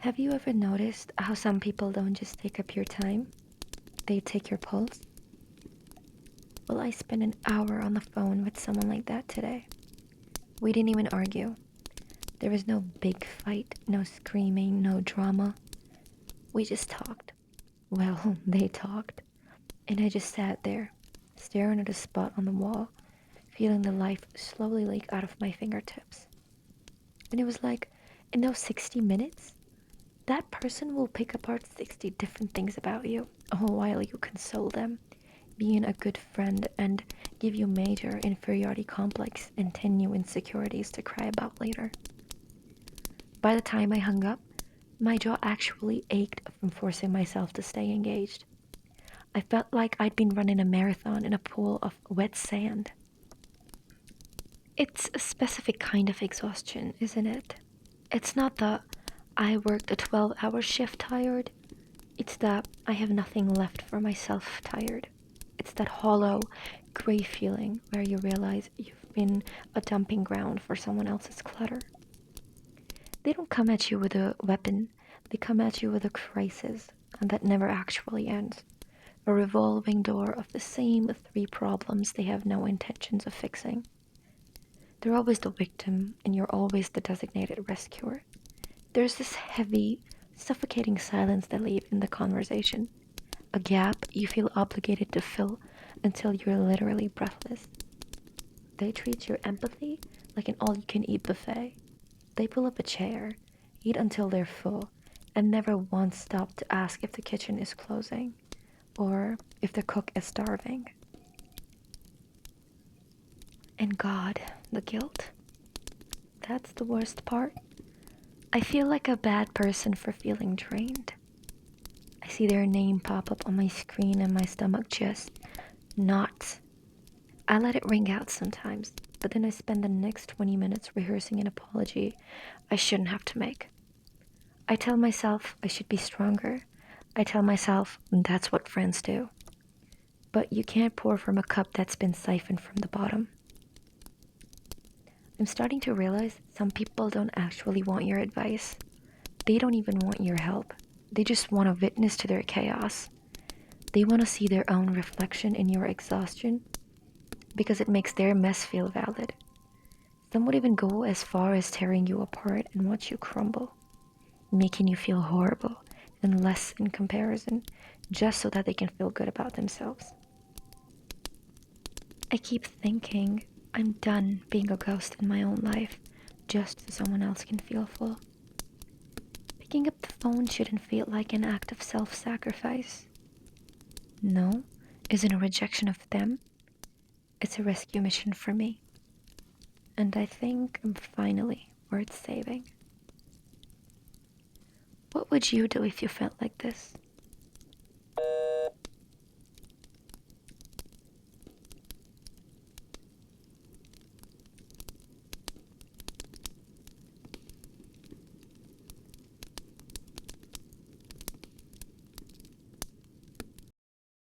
Have you ever noticed how some people don't just take up your time? They take your pulse? Well, I spent an hour on the phone with someone like that today. We didn't even argue. There was no big fight, no screaming, no drama. We just talked. Well, they talked. And I just sat there, staring at a spot on the wall, feeling the life slowly leak out of my fingertips. And it was like, in those 60 minutes, that person will pick apart 60 different things about you, all while you console them, being a good friend, and give you major inferiority complex and 10 new insecurities to cry about later. By the time I hung up, my jaw actually ached from forcing myself to stay engaged. I felt like I'd been running a marathon in a pool of wet sand. It's a specific kind of exhaustion, isn't it? It's not the I worked a 12-hour shift tired. It's that I have nothing left for myself tired. It's that hollow, gray feeling where you realize you've been a dumping ground for someone else's clutter. They don't come at you with a weapon, they come at you with a crisis, and that never actually ends. A revolving door of the same three problems they have no intentions of fixing. They're always the victim, and you're always the designated rescuer. There's this heavy, suffocating silence that leaves in the conversation, a gap you feel obligated to fill until you're literally breathless. They treat your empathy like an all-you-can-eat buffet. They pull up a chair, eat until they're full, and never once stop to ask if the kitchen is closing or if the cook is starving. And God, the guilt. That's the worst part. I feel like a bad person for feeling drained. I see their name pop up on my screen and my stomach just knots. I let it ring out sometimes, but then I spend the next 20 minutes rehearsing an apology I shouldn't have to make. I tell myself I should be stronger. I tell myself that's what friends do. But you can't pour from a cup that's been siphoned from the bottom. I'm starting to realize some people don't actually want your advice. They don't even want your help. They just want a witness to their chaos. They want to see their own reflection in your exhaustion because it makes their mess feel valid. Some would even go as far as tearing you apart and watch you crumble, making you feel horrible and less in comparison, just so that they can feel good about themselves. I keep thinking I'm done being a ghost in my own life, just so someone else can feel full. Picking up the phone shouldn't feel like an act of self-sacrifice. No, isn't a rejection of them. It's a rescue mission for me. And I think I'm finally worth saving. What would you do if you felt like this?